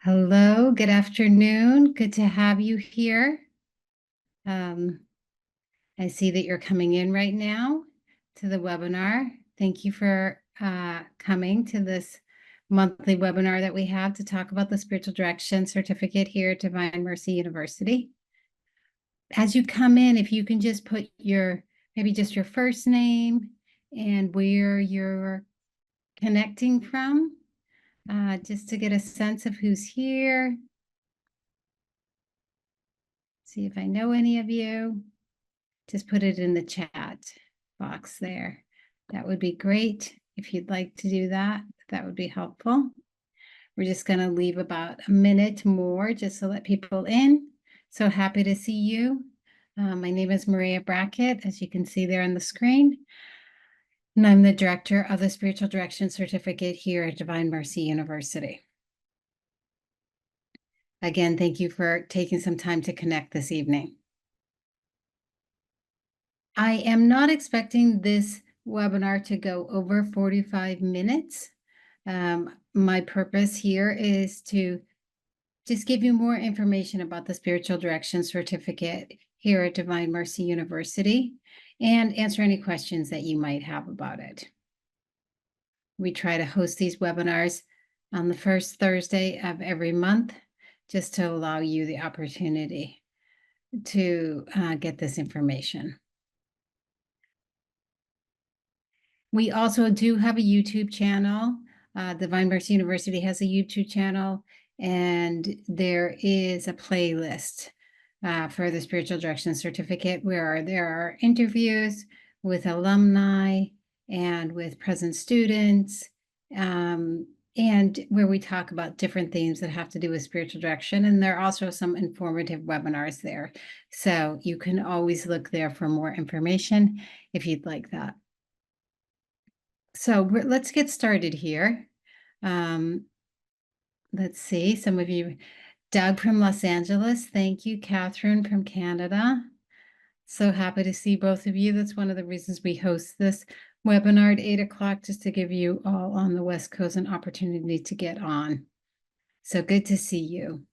Hello, good afternoon. Good to have you here. I see that you're coming in right now to the webinar. Thank you for coming to this monthly webinar that we have to talk about the Spiritual Direction Certificate here at Divine Mercy University. As you come in, if you can just put maybe just your first name and where you're connecting from, just to get a sense of who's here. See if I know any of you. Just put it in the chat box there. That would be great if you'd like to do that. That would be helpful. We're just going to leave about a minute more just to let people in. So happy to see you. My name is Maria Brackett, as you can see there on the screen. And I'm the director of the Spiritual Direction Certificate here at Divine Mercy University. Again, thank you for taking some time to connect this evening. I am not expecting this webinar to go over 45 minutes. My purpose here is to just give you more information about the Spiritual Direction Certificate here at Divine Mercy University and answer any questions that you might have about it. We try to host these webinars on the first Thursday of every month, just to allow you the opportunity to get this information. We also do have a YouTube channel. Divine Mercy University has a YouTube channel, and there is a playlist for the Spiritual Direction Certificate where there are interviews with alumni and with present students, and where we talk about different themes that have to do with spiritual direction. And there are also some informative webinars there. So you can always look there for more information if you'd like that. So let's get started here. Let's see, some of you, Doug from Los Angeles, thank you. Catherine from Canada. So happy to see both of you. That's one of the reasons we host this webinar at 8 o'clock, just to give you all on the West Coast an opportunity to get on. So good to see you.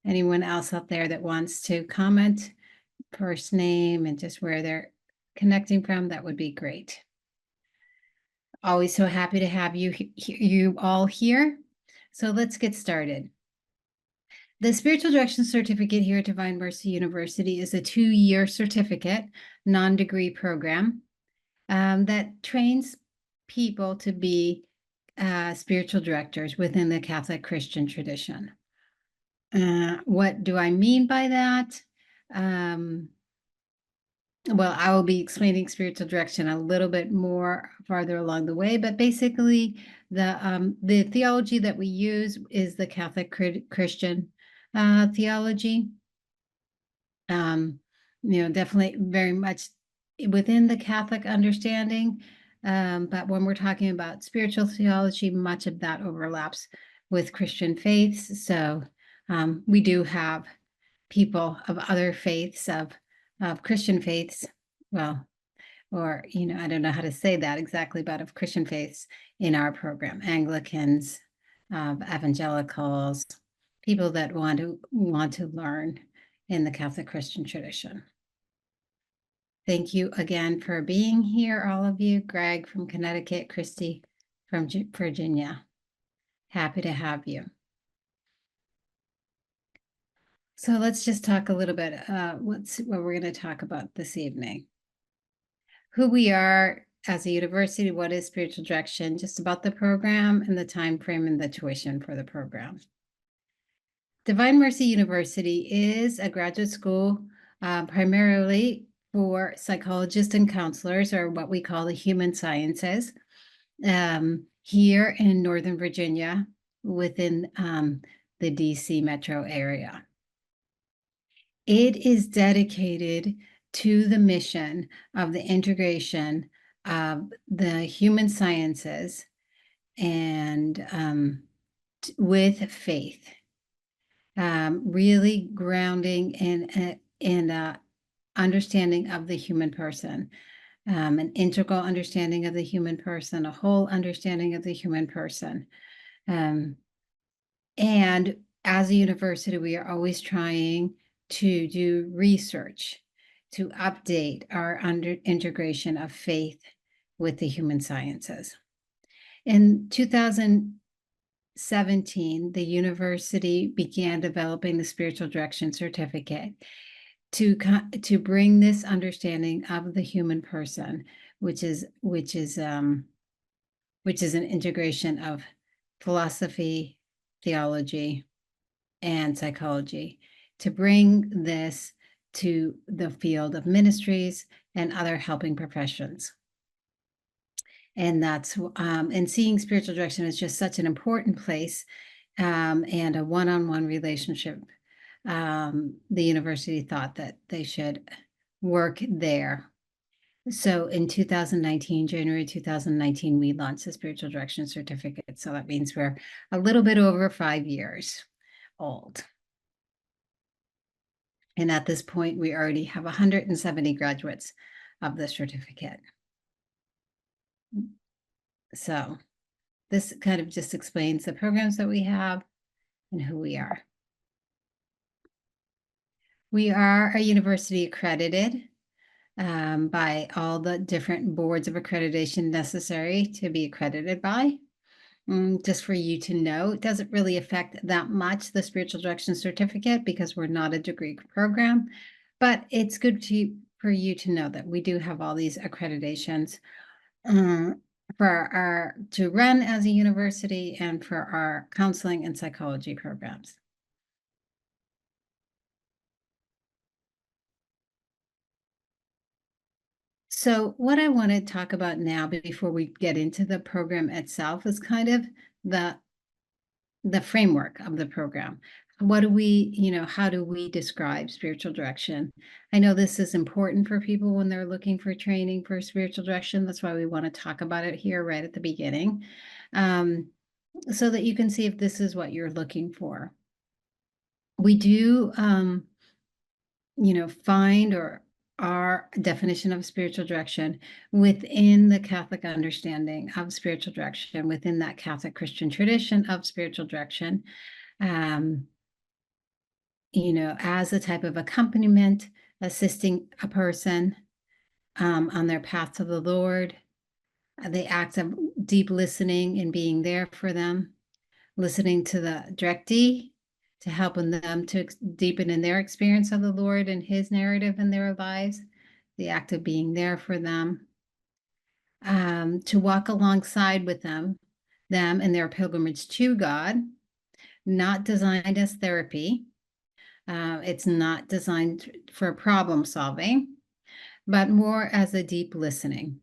Anyone else out there that wants to comment, first name and just where they're connecting from, that would be great. Always so happy to have you all here. So let's get started. The Spiritual Direction Certificate here at Divine Mercy University is a 2-year certificate, non-degree program that trains people to be spiritual directors within the Catholic Christian tradition. What do I mean by that? Well, I will be explaining spiritual direction a little bit more farther along the way, but basically the theology that we use is the Catholic Christian theology. Definitely very much within the Catholic understanding, but when we're talking about spiritual theology, much of that overlaps with Christian faiths. So we do have people of other faiths, of Christian faiths, well, or, I don't know how to say that exactly, but of Christian faiths in our program, Anglicans, evangelicals, people that want to learn in the Catholic Christian tradition. Thank you again for being here, all of you. Greg from Connecticut, Christy from Virginia. Happy to have you. So let's just talk a little bit what we're going to talk about this evening. Who we are as a university, what is spiritual direction, just about the program and the time frame and the tuition for the program. Divine Mercy University is a graduate school primarily for psychologists and counselors, or what we call the human sciences, here in Northern Virginia within the DC metro area. It is dedicated to the mission of the integration of the human sciences and with faith, really grounding in understanding of the human person, an integral understanding of the human person, a whole understanding of the human person. And as a university, we are always trying to do research to update our integration of faith with the human sciences. In 2017, the university began developing the Spiritual Direction Certificate to bring this understanding of the human person, which is an integration of philosophy, theology, and psychology, to bring this to the field of ministries and other helping professions. And that's and seeing spiritual direction is just such an important place, and a one-on-one relationship. The university thought that they should work there. So in 2019, January 2019, we launched the Spiritual Direction Certificate. So that means we're a little bit over 5 years old. And at this point, we already have 170 graduates of the certificate. So this kind of just explains the programs that we have and who we are. We are a university accredited by all the different boards of accreditation necessary to be accredited by. Just for you to know, it doesn't really affect that much the Spiritual Direction Certificate because we're not a degree program, but it's good for you to know that we do have all these accreditations to run as a university and for our counseling and psychology programs. So what I want to talk about now before we get into the program itself is kind of the framework of the program. What do we, how do we describe spiritual direction? I know this is important for people when they're looking for training for spiritual direction. That's why we want to talk about it here right at the beginning, so that you can see if this is what you're looking for. We do, find our definition of spiritual direction within the Catholic understanding of spiritual direction, within that Catholic Christian tradition of spiritual direction, as a type of accompaniment, assisting a person on their path to the Lord, the act of deep listening and being there for them, listening to the directee to help them to deepen in their experience of the Lord and his narrative in their lives, the act of being there for them, to walk alongside with them in their pilgrimage to God, not designed as therapy. It's not designed for problem solving, but more as a deep listening.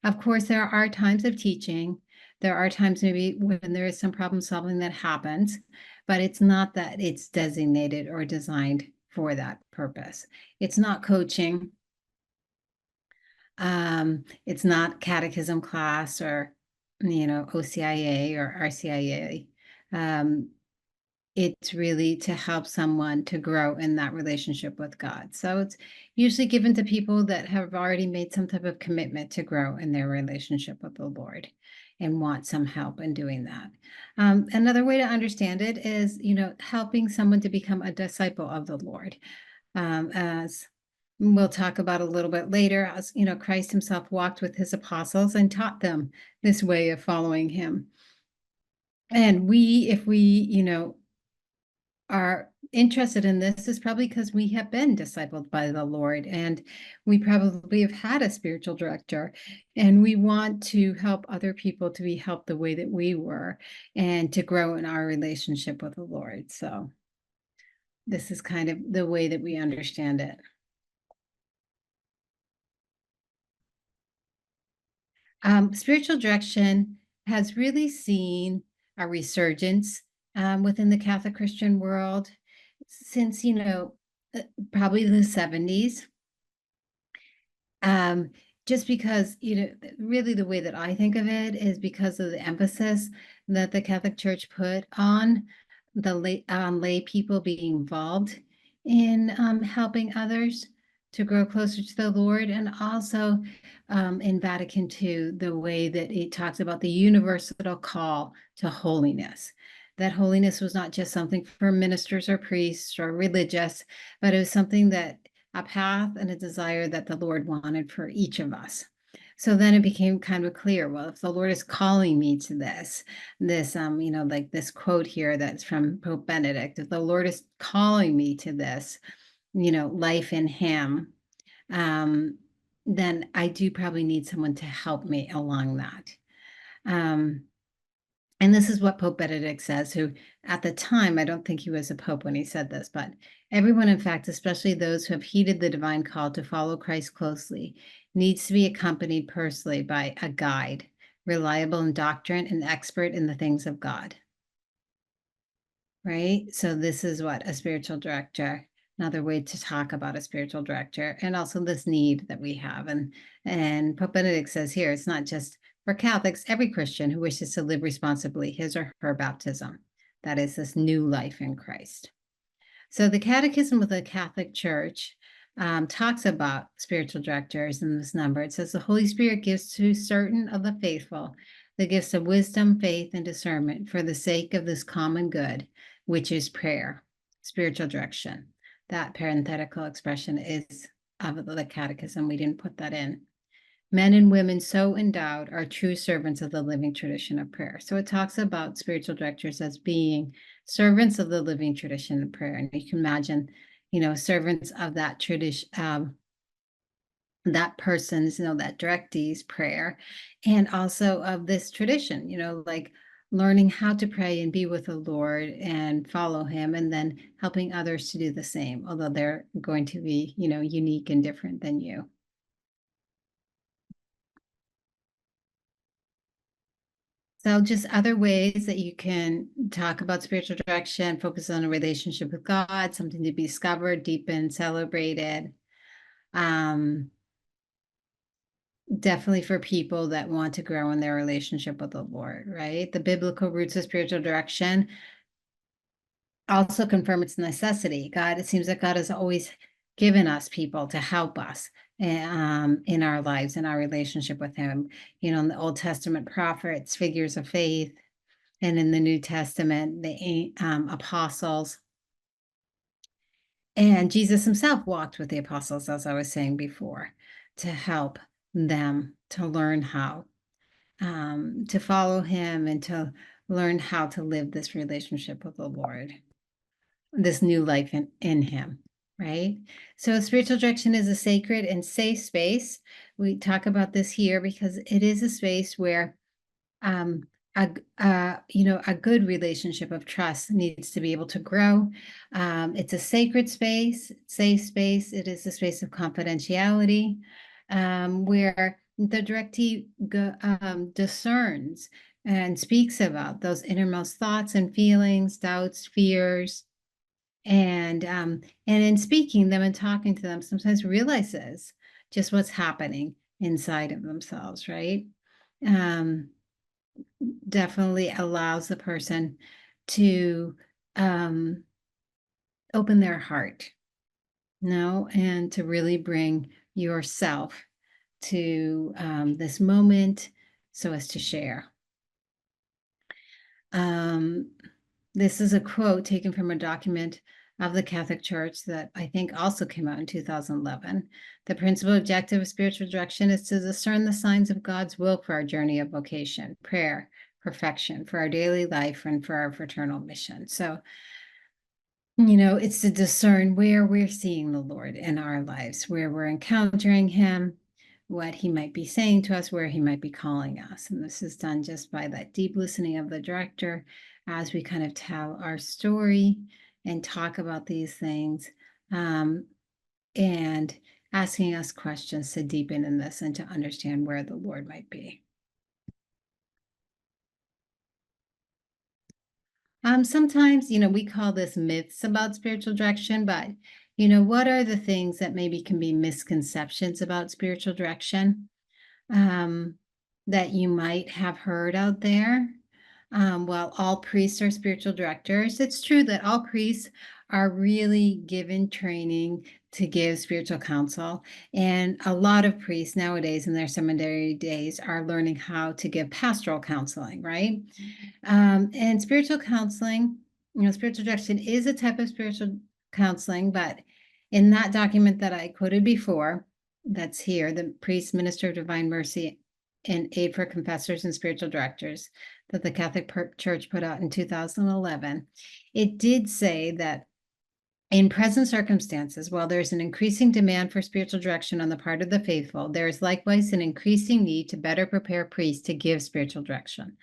Of course, there are times of teaching. There are times maybe when there is some problem solving that happens, but it's not that it's designated or designed for that purpose. It's not coaching. It's not catechism class or, OCIA or RCIA. It's really to help someone to grow in that relationship with God. So it's usually given to people that have already made some type of commitment to grow in their relationship with the Lord and want some help in doing that. Another way to understand it is, helping someone to become a disciple of the Lord. As we'll talk about a little bit later, as Christ himself walked with his apostles and taught them this way of following him. And if we, are interested in this is probably because we have been discipled by the Lord and we probably have had a spiritual director and we want to help other people to be helped the way that we were and to grow in our relationship with the Lord. So this is kind of the way that we understand it. Spiritual direction has really seen a resurgence within the Catholic Christian world since, probably the 70s. Just because, really the way that I think of it is because of the emphasis that the Catholic Church put on lay people being involved in helping others to grow closer to the Lord, and also in Vatican II, the way that it talks about the universal call to holiness, that holiness was not just something for ministers or priests or religious, but it was something that a path and a desire that the Lord wanted for each of us. So then it became kind of clear, well, if the Lord is calling me to this, like this quote here that's from Pope Benedict, if the Lord is calling me to this, life in him, then I do probably need someone to help me along that. And this is what Pope Benedict says, who at the time, I don't think he was a pope when he said this, but everyone, in fact, especially those who have heeded the divine call to follow Christ closely, needs to be accompanied personally by a guide, reliable in doctrine and expert in the things of God. Right? So this is what a spiritual director, another way to talk about a spiritual director, and also this need that we have. And Pope Benedict says here, it's not just for Catholics, every Christian who wishes to live responsibly his or her baptism. That is this new life in Christ. So the Catechism of the Catholic Church talks about spiritual directors in this number. It says the Holy Spirit gives to certain of the faithful the gifts of wisdom, faith, and discernment for the sake of this common good, which is prayer, spiritual direction. That parenthetical expression is of the Catechism. We didn't put that in. Men and women so endowed are true servants of the living tradition of prayer. So it talks about spiritual directors as being servants of the living tradition of prayer. And you can imagine, servants of that tradition, that person's, that directee's prayer, and also of this tradition, like learning how to pray and be with the Lord and follow him, and then helping others to do the same, although they're going to be, unique and different than you. So just other ways that you can talk about spiritual direction, focus on a relationship with God, something to be discovered, deepened, celebrated. Definitely for people that want to grow in their relationship with the Lord, right? The biblical roots of spiritual direction also confirm its necessity. It seems that God has always given us people to help us in our lives, in our relationship with him. In the Old Testament prophets, figures of faith, and in the New Testament, the apostles. And Jesus himself walked with the apostles, as I was saying before, to help them to learn how to follow him and to learn how to live this relationship with the Lord, this new life in him, right? So spiritual direction is a sacred and safe space. We talk about this here because it is a space where a good relationship of trust needs to be able to grow. It's a sacred space, safe space. It is a space of confidentiality, where the directee discerns and speaks about those innermost thoughts and feelings, doubts, fears, and in speaking them and talking to them, sometimes realizes just what's happening inside of themselves, right? Definitely allows the person to open their heart, and to really bring yourself to this moment so as to share. This is a quote taken from a document of the Catholic Church that I think also came out in 2011. The principal objective of spiritual direction is to discern the signs of God's will for our journey of vocation, prayer, perfection, for our daily life, and for our fraternal mission. So, it's to discern where we're seeing the Lord in our lives, where we're encountering him, what he might be saying to us, where he might be calling us. And this is done just by that deep listening of the director as we kind of tell our story and talk about these things, and asking us questions to deepen in this and to understand where the Lord might be. Sometimes, we call this myths about spiritual direction, but, what are the things that maybe can be misconceptions about spiritual direction, that you might have heard out there? Well, all priests are spiritual directors. It's true that all priests are really given training to give spiritual counsel. And a lot of priests nowadays in their seminary days are learning how to give pastoral counseling, right? And spiritual counseling, spiritual direction is a type of spiritual counseling, but in that document that I quoted before, that's here, the Priest, Minister of Divine Mercy and Aid for Confessors and Spiritual Directors that the Catholic Church put out in 2011, it did say that in present circumstances, while there is an increasing demand for spiritual direction on the part of the faithful, there is likewise an increasing need to better prepare priests to give spiritual direction.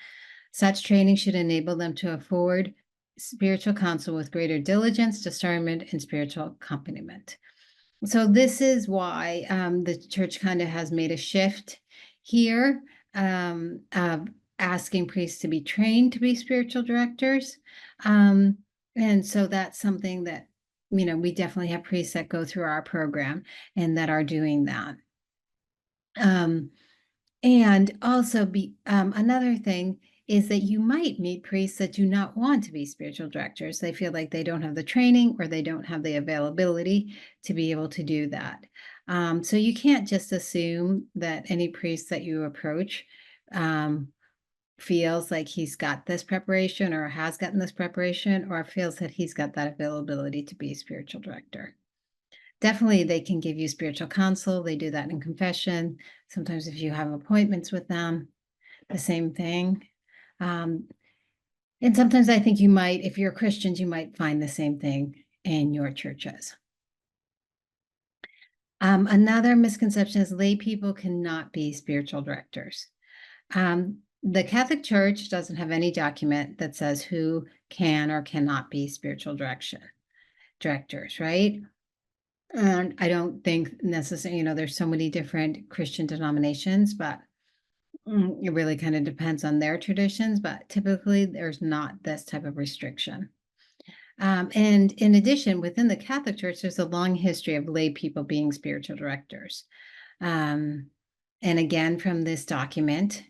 Such training should enable them to afford spiritual counsel with greater diligence, discernment, and spiritual accompaniment. So this is why the church kind of has made a shift here of asking priests to be trained to be spiritual directors. And so that's something that we definitely have priests that go through our program and that are doing that. And also another thing is that you might meet priests that do not want to be spiritual directors. They feel like they don't have the training or they don't have the availability to be able to do that. So you can't just assume that any priest that you approach feels like he's got this preparation or has gotten this preparation or feels that he's got that availability to be a spiritual director. Definitely, they can give you spiritual counsel. They do that in confession. Sometimes if you have appointments with them, the same thing. And sometimes I think you might, if you're Christians, you might find the same thing in your churches. Another misconception is lay people cannot be spiritual directors. The Catholic Church doesn't have any document that says who can or cannot be spiritual directors, right? And I don't think necessarily, there's so many different Christian denominations, but it really kind of depends on their traditions, but typically there's not this type of restriction. And in addition, within the Catholic Church, there's a long history of lay people being spiritual directors. And again, from this document,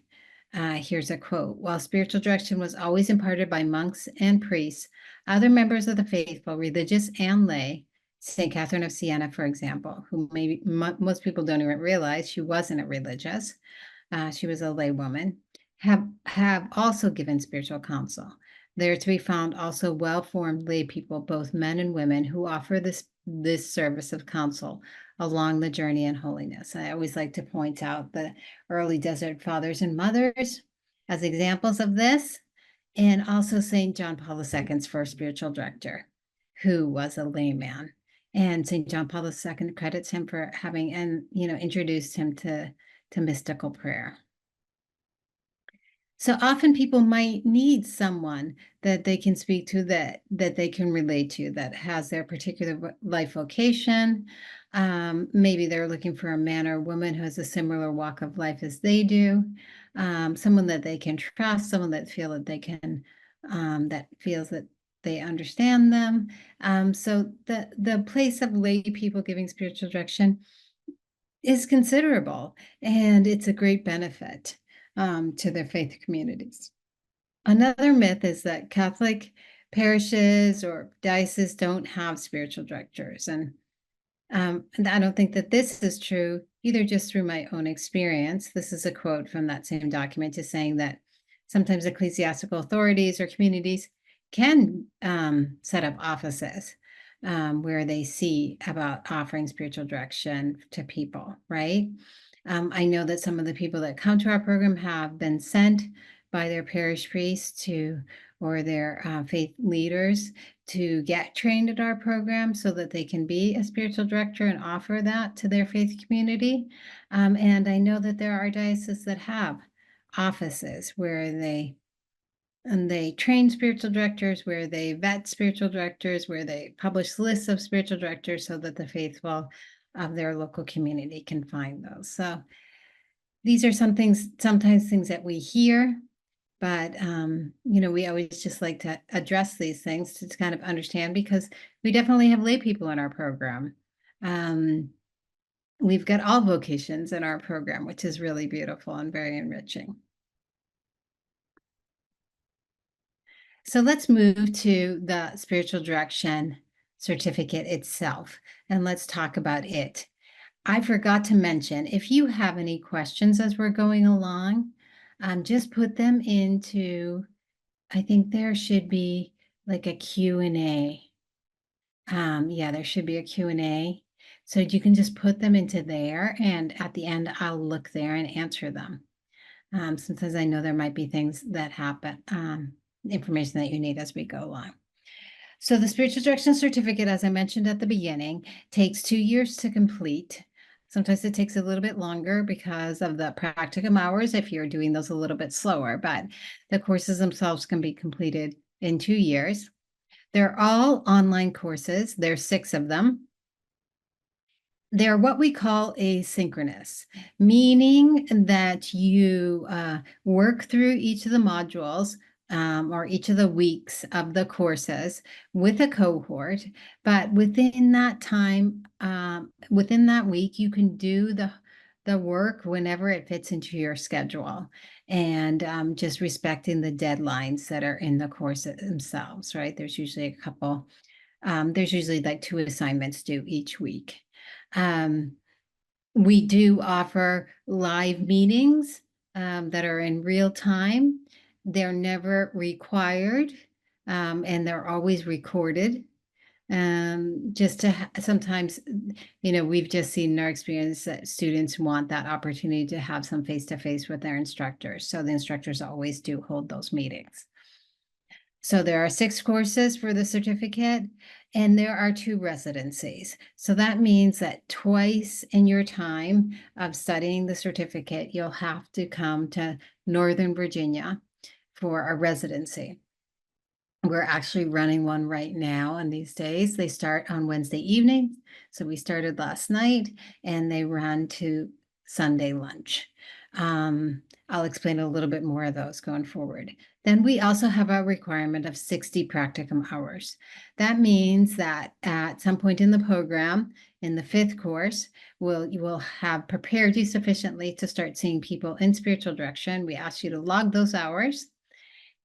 here's a quote. While spiritual direction was always imparted by monks and priests, other members of the faithful, religious and lay, St. Catherine of Siena, for example, who maybe most people don't even realize she wasn't a religious, she was a lay woman, have also given spiritual counsel. There are to be found also well-formed lay people, both men and women, who offer this service of counsel along the journey in holiness. I always like to point out the early desert fathers and mothers as examples of this, and also St. John Paul II's first spiritual director, who was a layman. And St. John Paul II credits him for having introduced him to mystical prayer. So often people might need someone that they can speak to, that they can relate to, that has their particular life vocation. Maybe they're looking for a man or woman who has a similar walk of life as they do. Someone that they can trust, someone that feels that they understand them. So the place of lay people giving spiritual direction is considerable, and it's a great benefit to their faith communities. Another myth is that Catholic parishes or dioceses don't have spiritual directors, and I don't think that this is true either, just through my own experience. This is a quote from that same document, just saying that sometimes ecclesiastical authorities or communities can set up offices where they see about offering spiritual direction to people, right? I know that some of the people that come to our program have been sent by their parish priests or their faith leaders to get trained at our program so that they can be a spiritual director and offer that to their faith community. And I know that there are dioceses that have offices where they train spiritual directors, where they vet spiritual directors, where they publish lists of spiritual directors so that the faithful of their local community can find those. So these are sometimes things that we hear, but we always just like to address these things to kind of understand, because we definitely have lay people in our program. We've got all vocations in our program, which is really beautiful and very enriching. So let's move to the spiritual direction certificate itself. And let's talk about it. I forgot to mention, if you have any questions as we're going along, just put them into, I think there should be like a Q&A. Yeah, there should be a Q&A. So you can just put them into there, and at the end, I'll look there and answer them. Sometimes I know there might be things that happen, information that you need as we go along. So the spiritual direction certificate, as I mentioned at the beginning, takes 2 years to complete. Sometimes it takes a little bit longer because of the practicum hours if you're doing those a little bit slower, but the courses themselves can be completed in 2 years. They're all online courses. There's 6 of them. They're what we call asynchronous, meaning that you work through each of the modules or each of the weeks of the courses with a cohort, but within that time, within that week, you can do the work whenever it fits into your schedule, and just respecting the deadlines that are in the courses themselves, right? There's usually a couple, there's usually like 2 assignments due each week. We do offer live meetings that are in real time. They're never required, and they're always recorded. Just to sometimes, we've just seen in our experience that students want that opportunity to have some face-to-face with their instructors. So the instructors always do hold those meetings. So there are 6 courses for the certificate, and there are 2 residencies. So that means that twice in your time of studying the certificate, you'll have to come to Northern Virginia for a residency. We're actually running one right now in these days. They start on Wednesday evening. So we started last night, and they run to Sunday lunch. I'll explain a little bit more of those going forward. Then we also have a requirement of 60 practicum hours. That means that at some point in the program, in the 5th course, you will have prepared you sufficiently to start seeing people in spiritual direction. We ask you to log those hours,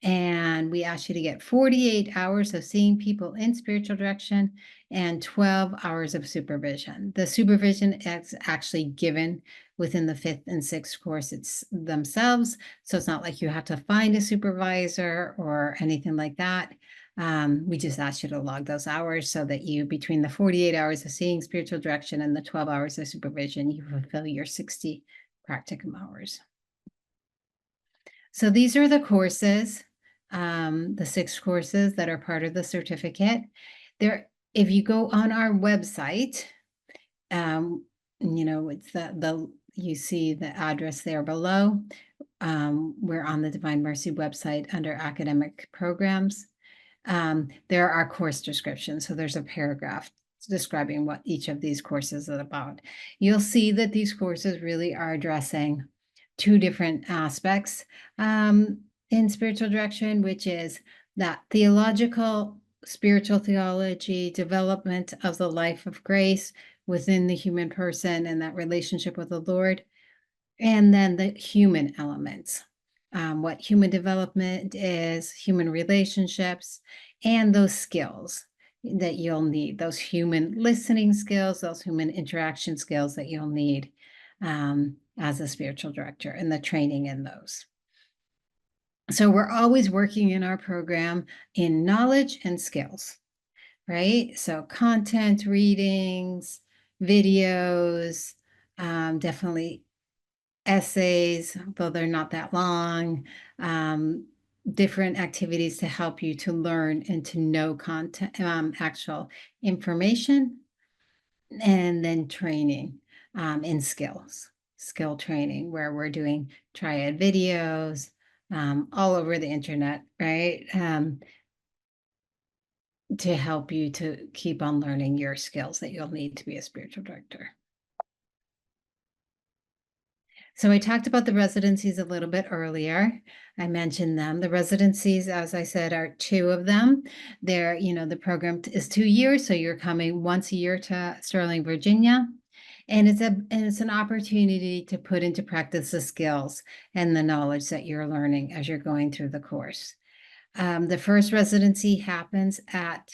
and we ask you to get 48 hours of seeing people in spiritual direction and 12 hours of supervision. The supervision is actually given within the 5th and 6th courses themselves. So it's not like you have to find a supervisor or anything like that. We just ask you to log those hours so that you, between the 48 hours of seeing spiritual direction and the 12 hours of supervision, you fulfill your 60 practicum hours. So these are the courses, the 6 courses that are part of the certificate. If you go on our website, it's you see the address there below. We're on the Divine Mercy website under academic programs. There are course descriptions. So there's a paragraph describing what each of these courses is about. You'll see that these courses really are addressing 2 different aspects in spiritual direction, which is that theological, spiritual theology, development of the life of grace within the human person and that relationship with the Lord, and then the human elements, what human development is, human relationships, and those skills that you'll need, those human listening skills, those human interaction skills that you'll need as a spiritual director, and the training in those. So we're always working in our program in knowledge and skills, right? So content, readings, videos, definitely essays, though they're not that long, different activities to help you to learn and to know content, actual information, and then training in skill training, where we're doing triad videos all over the internet, right? To help you to keep on learning your skills that you'll need to be a spiritual director. So I talked about the residencies a little bit earlier. I mentioned them. The residencies, as I said, are 2 of them. The program is 2 years, so you're coming once a year to Sterling, Virginia. And it's an opportunity to put into practice the skills and the knowledge that you're learning as you're going through the course. The first residency happens at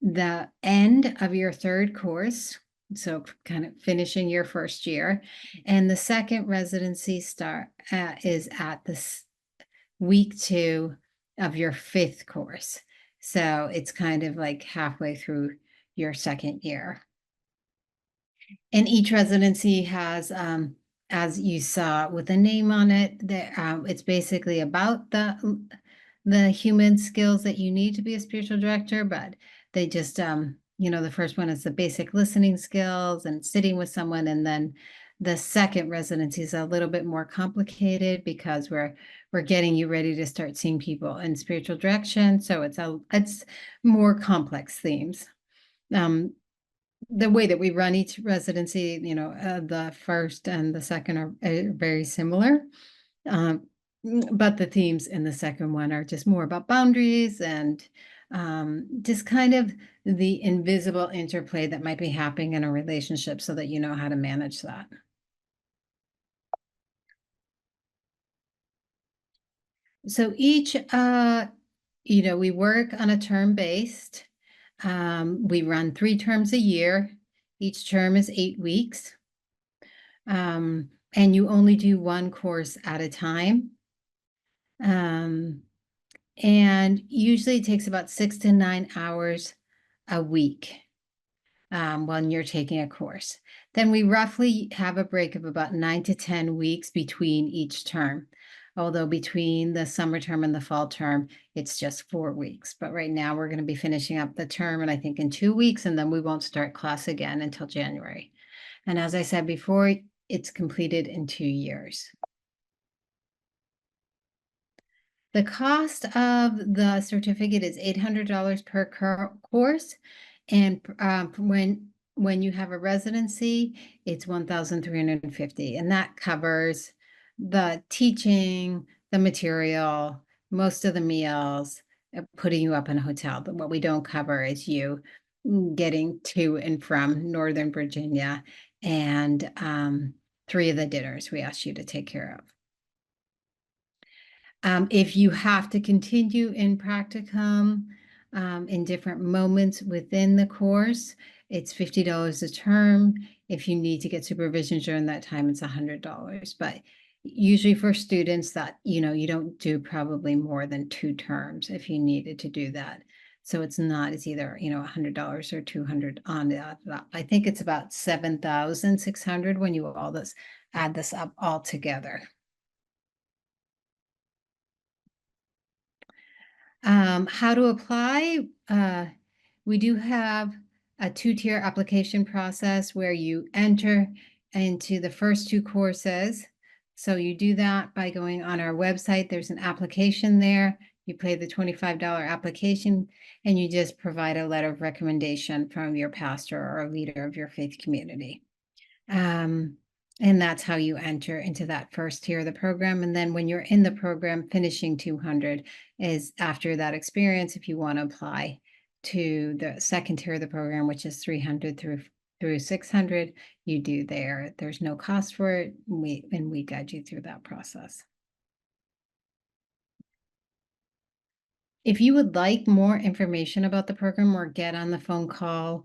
the end of your third course, so kind of finishing your first year, and the second residency start is at this week 2 of your fifth course. So it's kind of like halfway through your second year. And each residency has, as you saw with a name on it, that it's basically about the human skills that you need to be a spiritual director, but they just, the first one is the basic listening skills and sitting with someone, and then the second residency is a little bit more complicated because we're getting you ready to start seeing people in spiritual direction. So it's more complex themes. The way that we run each residency, the first and the second are very similar. But the themes in the second one are just more about boundaries and just kind of the invisible interplay that might be happening in a relationship so that you know how to manage that. So each, we work on a term-based. We run 3 terms a year. Each term is 8 weeks. And you only do 1 course at a time. And usually it takes about 6 to 9 hours a week when you're taking a course. Then we roughly have a break of about 9 to 10 weeks between each term. Although between the summer term and the fall term, it's just 4 weeks. But right now we're going to be finishing up the term, and I think in 2 weeks, and then we won't start class again until January. And as I said before, it's completed in 2 years. The cost of the certificate is $800 per course, and when you have a residency, it's $1,350, and that covers the teaching, the material, most of the meals, putting you up in a hotel. But what we don't cover is you getting to and from Northern Virginia, and 3 of the dinners we asked you to take care of. If you have to continue in practicum in different moments within the course, it's $50 a term. If you need to get supervision during that time, it's $100. But usually for students that, you don't do probably more than 2 terms if you needed to do that. So it's either, $100 or $200 on that. I think it's about $7,600 when you add this up all together. How to apply? We do have a 2-tier application process where you enter into the first 2 courses. So you do that by going on our website. There's an application there. You pay the $25 application, and you just provide a letter of recommendation from your pastor or leader of your faith community. And that's how you enter into that first tier of the program. And then when you're in the program, finishing 200 is after that experience. If you want to apply to the second tier of the program, which is 300 through 600, you do there. There's no cost for it. We guide you through that process. If you would like more information about the program or get on the phone call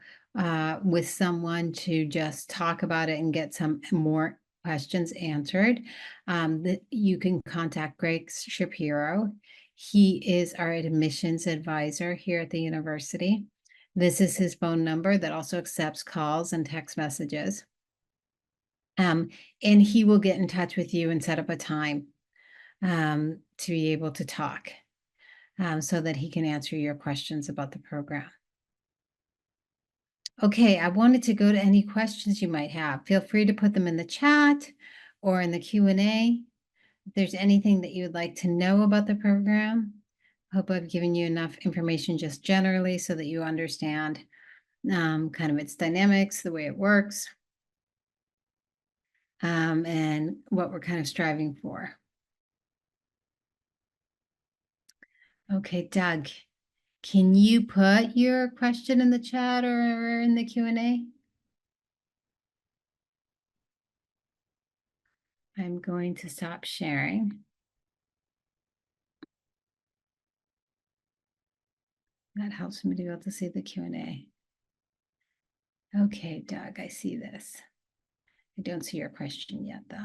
with someone to just talk about it and get some more questions answered, you can contact Greg Shapiro. He is our admissions advisor here at the university. This is his phone number that also accepts calls and text messages. And he will get in touch with you and set up a time to be able to talk. So that he can answer your questions about the program. Okay, I wanted to go to any questions you might have. Feel free to put them in the chat or in the Q&A. If there's anything that you would like to know about the program, I hope I've given you enough information just generally so that you understand kind of its dynamics, the way it works, and what we're kind of striving for. Okay, Doug. Can you put your question in the chat or in the Q&A? I'm going to stop sharing. That helps me to be able to see the Q&A. Okay, Doug, I see this. I don't see your question yet, though.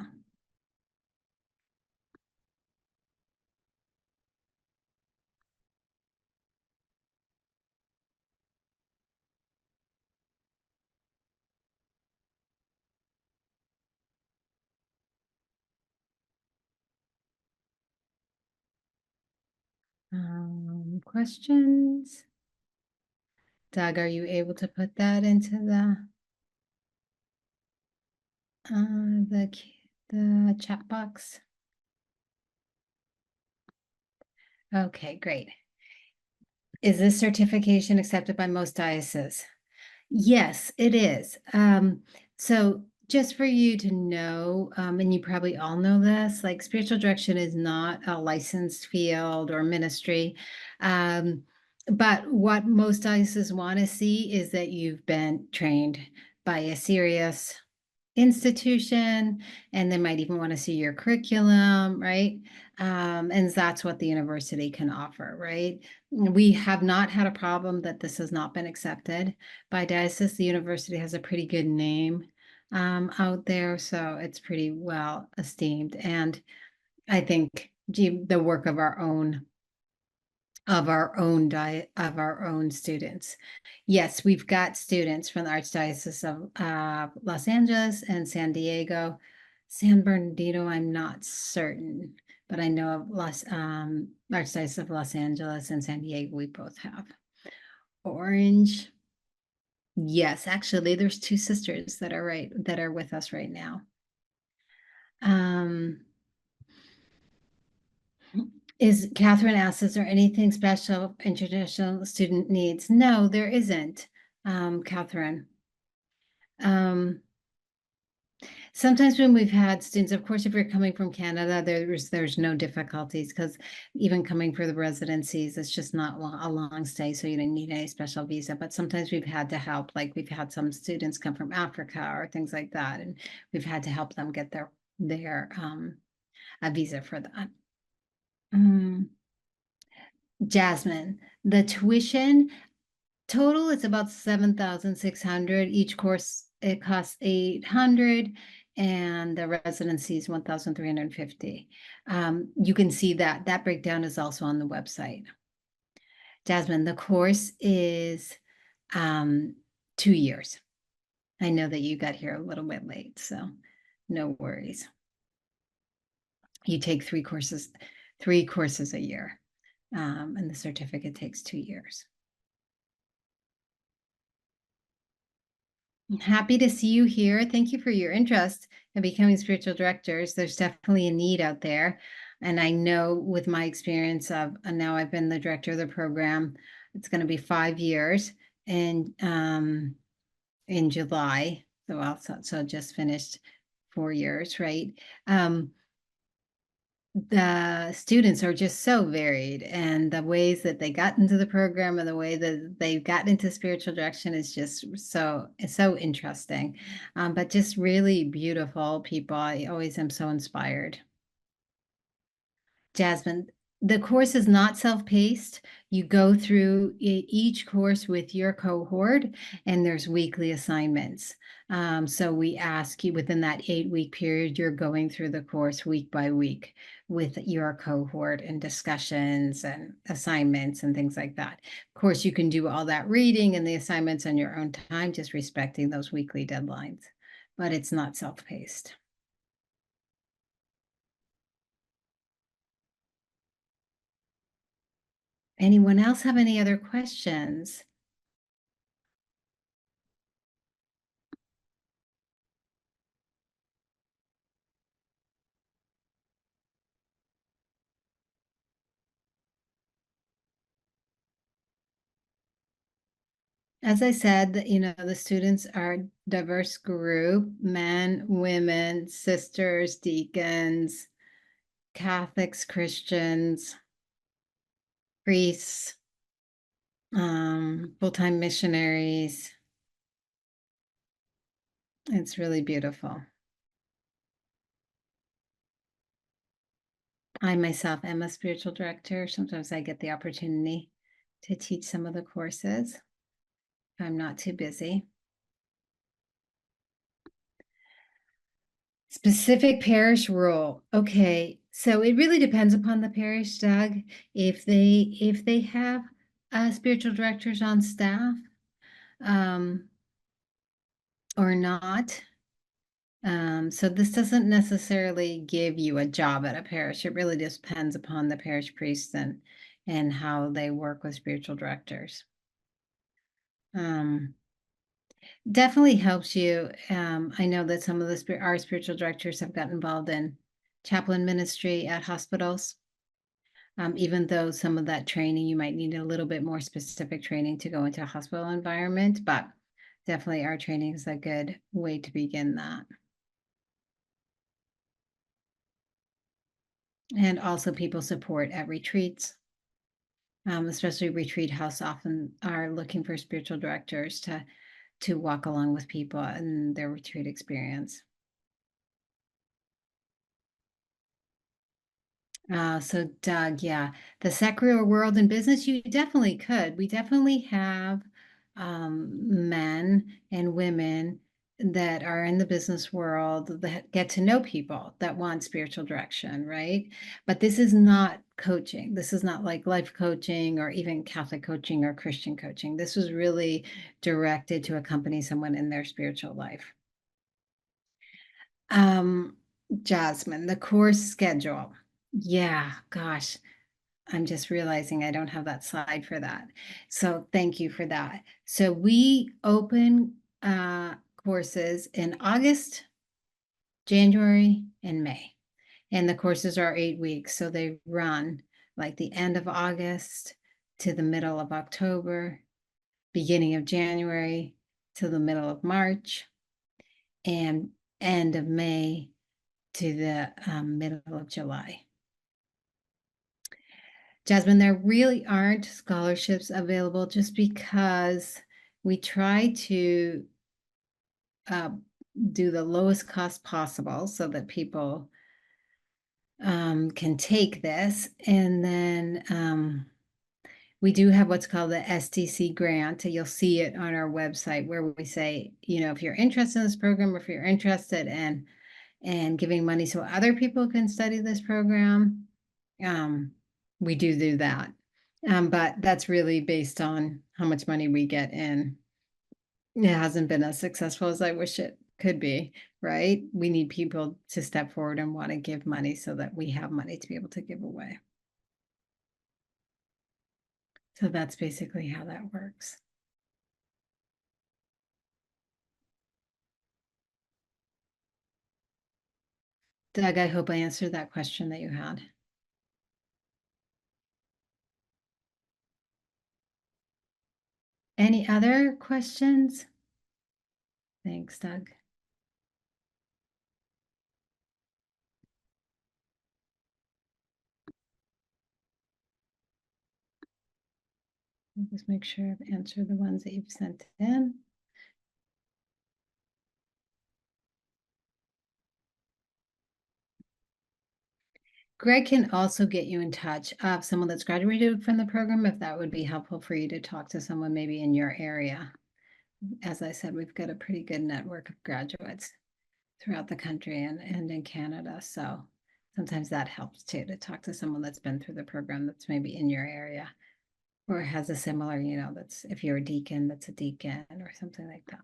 Questions? Doug, are you able to put that into the chat box? Okay, great. Is this certification accepted by most dioceses? Yes, it is. So just for you to know, and you probably all know this, like spiritual direction is not a licensed field or ministry. But what most dioceses want to see is that you've been trained by a serious institution, and they might even want to see your curriculum, right? And that's what the university can offer, right? We have not had a problem that this has not been accepted by diocese. The university has a pretty good name out there, so it's pretty well esteemed. And I think the work of our own students. Yes, we've got students from the Archdiocese of Los Angeles and San Diego. San Bernardino, I'm not certain, but I know of Archdiocese of Los Angeles and San Diego, we both have. Orange. Yes, actually, there's two sisters that are with us right now. Catherine asks, is there anything special international student needs? No, there isn't, Catherine. Sometimes when we've had students, of course, if you're coming from Canada, there's no difficulties because even coming for the residencies, it's just not a long stay, so you don't need any special visa. But sometimes we've had to help, like we've had some students come from Africa or things like that, and we've had to help them get their a visa for that. Jasmine, the tuition total is about 7,600. Each course, it costs 800, and the residency is 1,350. You can see that breakdown is also on the website. Jasmine, the course is 2 years. I know that you got here a little bit late, so no worries. You take 3 courses a year, and the certificate takes 2 years. Happy to see you here. Thank you for your interest in becoming spiritual directors. There's definitely a need out there. And I know with my experience of, and now I've been the director of the program, it's going to be 5 years and in July. So just finished 4 years, right? The students are just so varied, and the ways that they got into the program and the way that they got into spiritual direction is just it's so interesting, but just really beautiful people. I always am so inspired. Jasmine, the course is not self-paced. You go through each course with your cohort, and there's weekly assignments. So we ask you within that 8-week period, you're going through the course week by week with your cohort and discussions and assignments and things like that. Of course, you can do all that reading and the assignments on your own time, just respecting those weekly deadlines, but it's not self-paced. Anyone else have any other questions? As I said, the students are a diverse group, men, women, sisters, deacons, Catholics, Christians, priests, full-time missionaries. It's really beautiful. I myself am a spiritual director. Sometimes I get the opportunity to teach some of the courses. If I'm not too busy. Specific parish rule. Okay, so it really depends upon the parish, Doug. If they have spiritual directors on staff, or not. So this doesn't necessarily give you a job at a parish. It really just depends upon the parish priest and how they work with spiritual directors. Definitely helps you. I know that some of our spiritual directors have gotten involved in chaplain ministry at hospitals. Even though some of that training, you might need a little bit more specific training to go into a hospital environment, but definitely our training is a good way to begin that. And also people support at retreats, especially Retreat House often are looking for spiritual directors to walk along with people in their retreat experience. So Doug, yeah, the secular world and business, you definitely could. We definitely have men and women that are in the business world that get to know people that want spiritual direction, right? But this is not coaching. This is not like life coaching or even Catholic coaching or Christian coaching. This was really directed to accompany someone in their spiritual life. Jasmine, the course schedule. Yeah, gosh, I'm just realizing I don't have that slide for that. So thank you for that. So we open courses in August, January, and May. And the courses are 8 weeks. So they run like the end of August to the middle of October, beginning of January to the middle of March, and end of May to the middle of July. Jasmine, there really aren't scholarships available just because we try to do the lowest cost possible so that people can take this. And then we do have what's called the STC grant. You'll see it on our website where we say, if you're interested in this program, or if you're interested in giving money so other people can study this program, we do that. But that's really based on how much money we get in. It hasn't been as successful as I wish it could be, right? We need people to step forward and want to give money so that we have money to be able to give away. So that's basically how that works. Doug, I hope I answered that question that you had. Any other questions? Thanks, Doug. I'll just make sure I've answered the ones that you've sent in. Greg can also get you in touch of someone that's graduated from the program if that would be helpful for you to talk to someone maybe in your area. As I said, we've got a pretty good network of graduates throughout the country and in Canada. So sometimes that helps too, to talk to someone that's been through the program that's maybe in your area or has a similar, that's if you're a deacon, that's a deacon or something like that.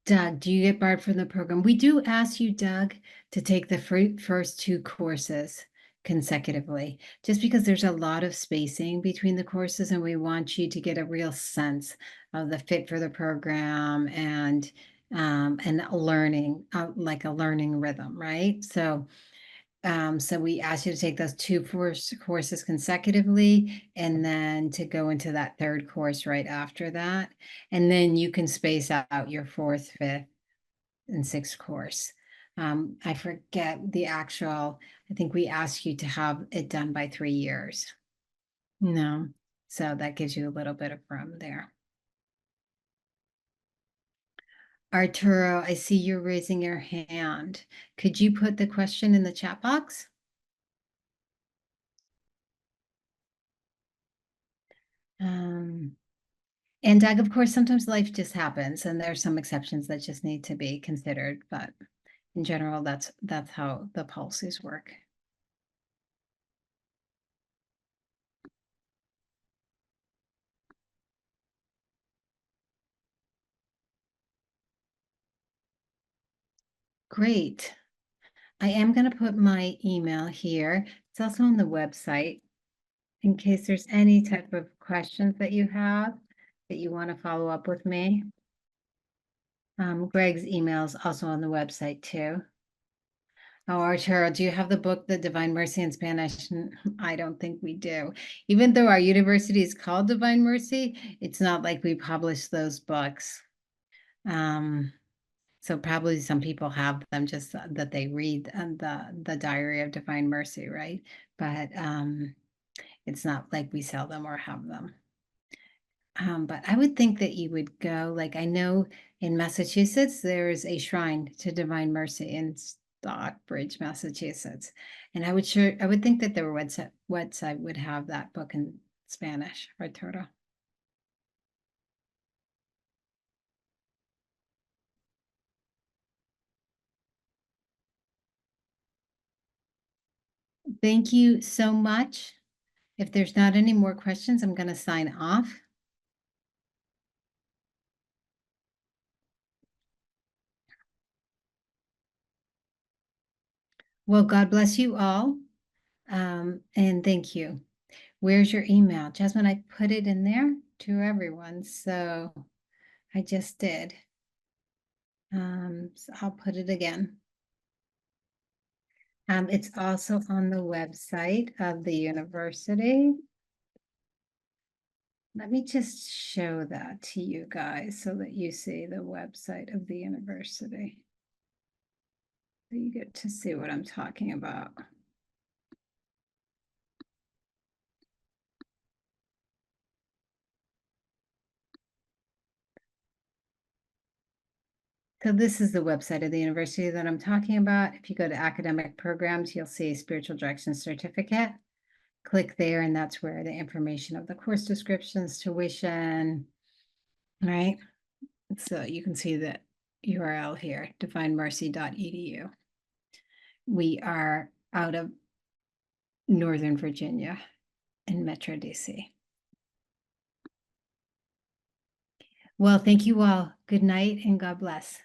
Doug, do you get barred from the program? We do ask you, Doug, to take the first 2 courses consecutively, just because there's a lot of spacing between the courses and we want you to get a real sense of the fit for the program and learning, like a learning rhythm, right? So we asked you to take those 2 courses consecutively and then to go into that 3rd course right after that. And then you can space out your 4th, 5th, and 6th course. I forget the actual, I think we asked you to have it done by 3 years. No, so that gives you a little bit of room there. Arturo, I see you're raising your hand. Could you put the question in the chat box? And Doug, of course, sometimes life just happens and there are some exceptions that just need to be considered, but in general, that's how the policies work. Great. I am going to put my email here. It's also on the website in case there's any type of questions that you have that you want to follow up with me. Greg's email is also on the website too. Oh, Arturo, do you have the book, The Divine Mercy in Spanish? I don't think we do. Even though our university is called Divine Mercy, it's not like we publish those books. So probably some people have them just that they read the Diary of Divine Mercy, right? But it's not like we sell them or have them. But I would think that you would go, like I know in Massachusetts, there's a shrine to Divine Mercy in Stockbridge, Massachusetts. And I would think that their website would have that book in Spanish, Arturo. Thank you so much. If there's not any more questions, I'm going to sign off. Well, God bless you all. And thank you. Where's your email? Jasmine, I put it in there to everyone. So I just did. So I'll put it again. It's also on the website of the university. Let me just show that to you guys so that you see the website of the university. So you get to see what I'm talking about. So this is the website of the university that I'm talking about. If you go to academic programs, you'll see spiritual direction certificate. Click there, and that's where the information of the course descriptions, tuition, right? So you can see the URL here, divinemercy.edu. We are out of Northern Virginia in Metro DC. Well, thank you all. Good night and God bless.